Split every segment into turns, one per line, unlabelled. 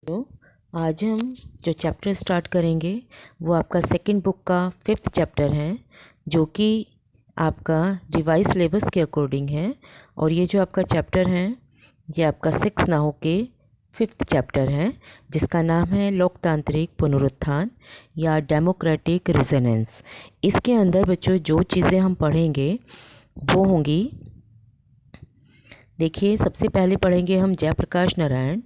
तो आज हम जो चैप्टर स्टार्ट करेंगे वो आपका सेकंड बुक का 5th चैप्टर है, जो कि आपका रिवाइज सिलेबस के अकॉर्डिंग है। और ये जो आपका चैप्टर है ये आपका 6 ना हो के 5th चैप्टर है, जिसका नाम है लोकतांत्रिक पुनरुत्थान या डेमोक्रेटिक रिजोनेंस। इसके अंदर बच्चों जो चीज़ें हम पढ़ेंगे वो होंगी, देखिए सबसे पहले पढ़ेंगे हम जयप्रकाश नारायण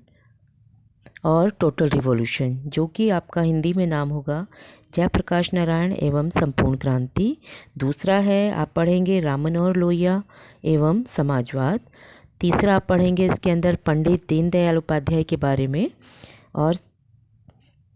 और टोटल रिवॉल्यूशन, जो कि आपका हिंदी में नाम होगा जयप्रकाश नारायण एवं संपूर्ण क्रांति। दूसरा है आप पढ़ेंगे राम मनोहर लोहिया एवं समाजवाद। तीसरा आप पढ़ेंगे इसके अंदर पंडित दीनदयाल उपाध्याय के बारे में। और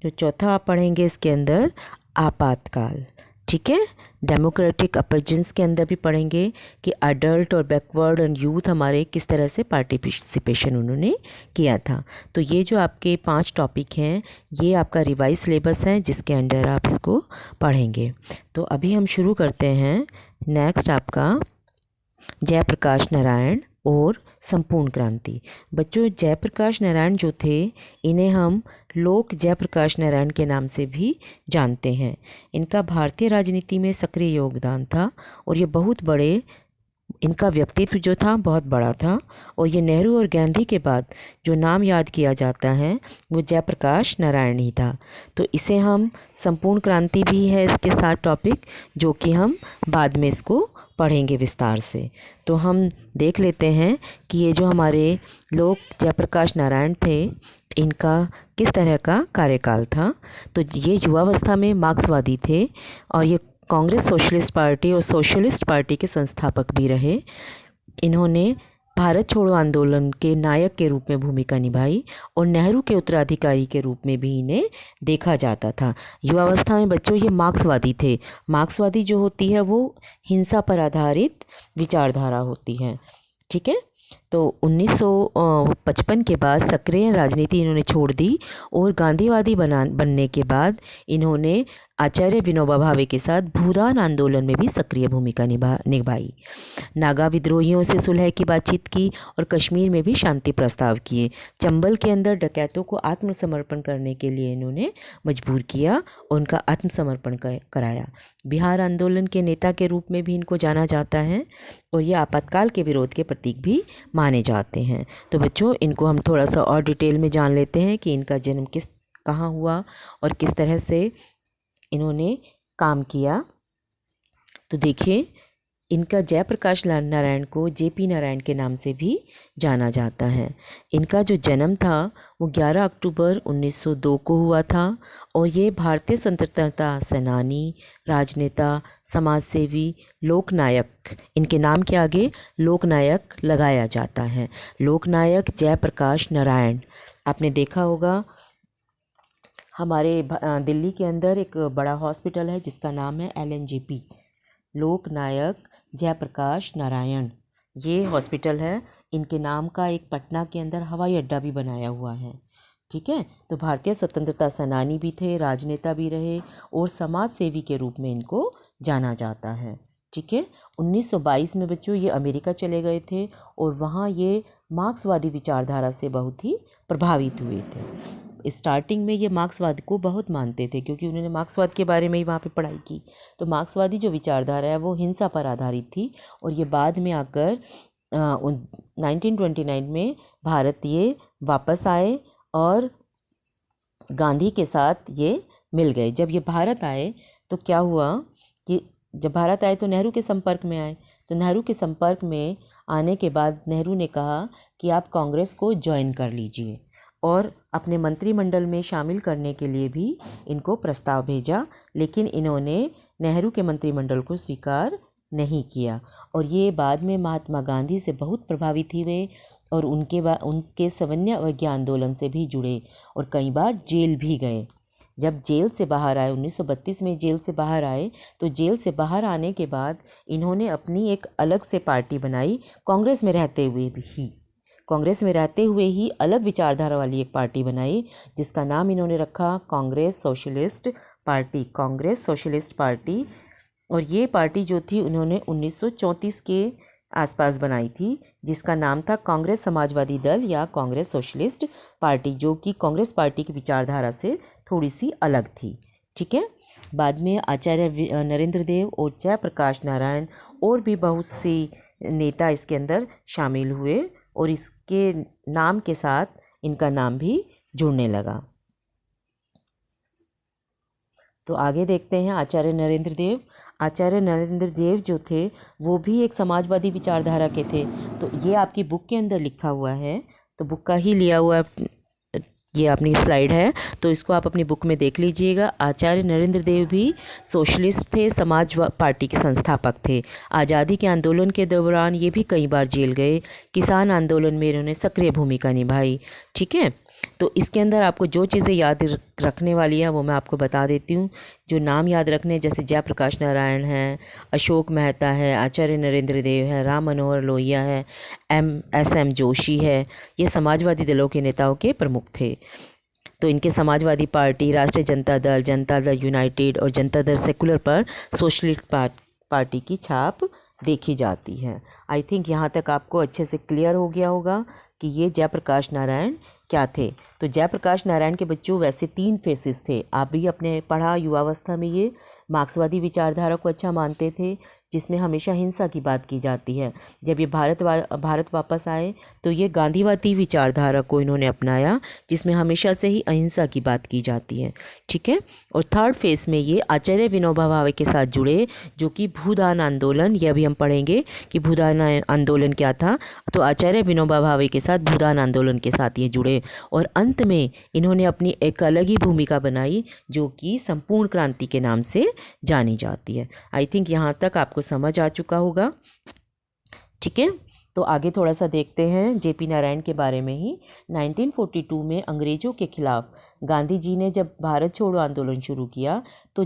जो चौथा आप पढ़ेंगे इसके अंदर आपातकाल। ठीक है, डेमोक्रेटिक अपरजेंस के अंदर भी पढ़ेंगे कि अडल्ट और बैकवर्ड एंड यूथ हमारे किस तरह से पार्टिसिपेशन उन्होंने किया था। तो ये जो आपके 5 टॉपिक हैं ये आपका रिवाइज सिलेबस है, जिसके अंडर आप इसको पढ़ेंगे। तो अभी हम शुरू करते हैं। नेक्स्ट आपका जयप्रकाश नारायण और संपूर्ण क्रांति। बच्चों जयप्रकाश नारायण जो थे इन्हें हम लोक जयप्रकाश नारायण के नाम से भी जानते हैं। इनका भारतीय राजनीति में सक्रिय योगदान था और ये बहुत बड़े, इनका व्यक्तित्व जो था बहुत बड़ा था। और ये नेहरू और गांधी के बाद जो नाम याद किया जाता है वो जयप्रकाश नारायण ही था। तो इसे हम संपूर्ण क्रांति भी है इसके साथ टॉपिक, जो कि हम बाद में इसको पढ़ेंगे विस्तार से। तो हम देख लेते हैं कि ये जो हमारे लोक जयप्रकाश नारायण थे इनका किस तरह का कार्यकाल था। तो ये युवावस्था में मार्क्सवादी थे और ये कांग्रेस सोशलिस्ट पार्टी और सोशलिस्ट पार्टी के संस्थापक भी रहे। इन्होंने भारत छोड़ो आंदोलन के नायक के रूप में भूमिका निभाई और नेहरू के उत्तराधिकारी के रूप में भी इन्हें देखा जाता था। युवावस्था में बच्चों ये मार्क्सवादी थे। मार्क्सवादी जो होती है वो हिंसा पर आधारित विचारधारा होती है। ठीक है, तो 1955 के बाद सक्रिय राजनीति इन्होंने छोड़ दी और गांधीवादी बनने के बाद इन्होंने आचार्य विनोबा भावे के साथ भूदान आंदोलन में भी सक्रिय भूमिका निभाई। नागा विद्रोहियों से सुलह की बातचीत की और कश्मीर में भी शांति प्रस्ताव किए। चंबल के अंदर डकैतों को आत्मसमर्पण करने के लिए इन्होंने मजबूर किया और उनका आत्मसमर्पण कराया। बिहार आंदोलन के नेता के रूप में भी इनको जाना जाता है और ये आपातकाल के विरोध के प्रतीक भी माने जाते हैं। तो बच्चों इनको हम थोड़ा सा और डिटेल में जान लेते हैं कि इनका जन्म कहाँ हुआ और किस तरह से इन्होंने काम किया। तो देखिए इनका जयप्रकाश नारायण को जेपी नारायण के नाम से भी जाना जाता है। इनका जो जन्म था वो 11 अक्टूबर 1902 को हुआ था और ये भारतीय स्वतंत्रता सेनानी, राजनेता, समाजसेवी, लोकनायक, इनके नाम के आगे लोकनायक लगाया जाता है। लोकनायक जयप्रकाश नारायण। आपने देखा होगा हमारे दिल्ली के अंदर एक बड़ा हॉस्पिटल है जिसका नाम है LNJP, लोकनायक जयप्रकाश नारायण, ये हॉस्पिटल है। इनके नाम का एक पटना के अंदर हवाई अड्डा भी बनाया हुआ है। ठीक है, तो भारतीय स्वतंत्रता सेनानी भी थे, राजनेता भी रहे और समाज सेवी के रूप में इनको जाना जाता है। ठीक है, 1922 में बच्चों ये अमेरिका चले गए थे और वहाँ ये मार्क्सवादी विचारधारा से बहुत ही प्रभावित हुए थे। स्टार्टिंग में ये मार्क्सवाद को बहुत मानते थे क्योंकि उन्होंने मार्क्सवाद के बारे में ही वहाँ पे पढ़ाई की। तो मार्क्सवादी जो विचारधारा है वो हिंसा पर आधारित थी और ये बाद में आकर 1929 में भारत ये वापस आए और गांधी के साथ ये मिल गए। जब ये भारत आए तो क्या हुआ कि जब भारत आए तो नेहरू के संपर्क में आए। तो नेहरू के संपर्क में आने के बाद नेहरू ने कहा कि आप कांग्रेस को ज्वाइन कर लीजिए और अपने मंत्रिमंडल में शामिल करने के लिए भी इनको प्रस्ताव भेजा, लेकिन इन्होंने नेहरू के मंत्रिमंडल को स्वीकार नहीं किया और ये बाद में महात्मा गांधी से बहुत प्रभावित हुए और उनके सवर्ण अवज्ञा आंदोलन से भी जुड़े और कई बार जेल भी गए। जब जेल से बाहर आए 1932 में जेल से बाहर आए तो जेल से बाहर आने के बाद इन्होंने अपनी एक अलग से पार्टी बनाई। कांग्रेस में रहते हुए ही अलग विचारधारा वाली एक पार्टी बनाई जिसका नाम इन्होंने रखा कांग्रेस सोशलिस्ट पार्टी। और ये पार्टी जो थी उन्होंने 1934 के आसपास बनाई थी, जिसका नाम था कांग्रेस समाजवादी दल या कांग्रेस सोशलिस्ट पार्टी, जो कि कांग्रेस पार्टी की विचारधारा से थोड़ी सी अलग थी। ठीक है। बाद में आचार्य नरेंद्र देव और जयप्रकाश नारायण और भी बहुत से नेता इसके अंदर शामिल हुए और इसके नाम के साथ इनका नाम भी जुड़ने लगा। तो आगे देखते हैं आचार्य नरेंद्र देव। आचार्य नरेंद्र देव जो थे वो भी एक समाजवादी विचारधारा के थे। तो ये आपकी बुक के अंदर लिखा हुआ है, तो बुक का ही लिया हुआ ये अपनी स्लाइड है, तो इसको आप अपनी बुक में देख लीजिएगा। आचार्य नरेंद्र देव भी सोशलिस्ट थे, समाज पार्टी के संस्थापक थे। आज़ादी के आंदोलन के दौरान ये भी कई बार जेल गए। किसान आंदोलन में इन्होंने सक्रिय भूमिका निभाई। ठीक है। तो इसके अंदर आपको जो चीज़ें याद रखने वाली है वो मैं आपको बता देती हूँ। जो नाम याद रखने, जैसे जयप्रकाश नारायण है, अशोक मेहता है, आचार्य नरेंद्र देव है, राम मनोहर लोहिया है, एम जोशी है, ये समाजवादी दलों के नेताओं के प्रमुख थे। तो इनके समाजवादी पार्टी, राष्ट्रीय जनता दल यूनाइटेड और जनता दल सेकुलर पर सोशलिस्ट पार्टी की छाप देखी जाती है। आई थिंक यहाँ तक आपको अच्छे से क्लियर हो गया होगा कि ये जयप्रकाश नारायण क्या थे। तो जयप्रकाश नारायण के बच्चों वैसे 3 फेसेस थे। आप भी अपने पढ़ा युवावस्था में ये मार्क्सवादी विचारधारा को अच्छा मानते थे, जिसमें हमेशा हिंसा की बात की जाती है। जब ये भारत वापस आए तो ये गांधीवादी विचारधारा को इन्होंने अपनाया, जिसमें हमेशा से ही अहिंसा की बात की जाती है। ठीक है। और 3rd फेस में ये आचार्य विनोबा भावे के साथ जुड़े, जो कि भूदान आंदोलन, ये अभी हम पढ़ेंगे कि भूदान आंदोलन क्या था। तो आचार्य विनोबा भावे के साथ भूदान आंदोलन के साथ ये जुड़े और अंत में इन्होंने अपनी एक अलग ही भूमिका बनाई, जो कि संपूर्ण क्रांति के नाम से जानी जाती है। आई थिंक यहाँ तक आपको समझ आ चुका होगा। ठीक है। तो आगे थोड़ा सा देखते हैं जेपी नारायण के बारे में ही। 1942 में अंग्रेज़ों के खिलाफ गांधी जी ने जब भारत छोड़ो आंदोलन शुरू किया, तो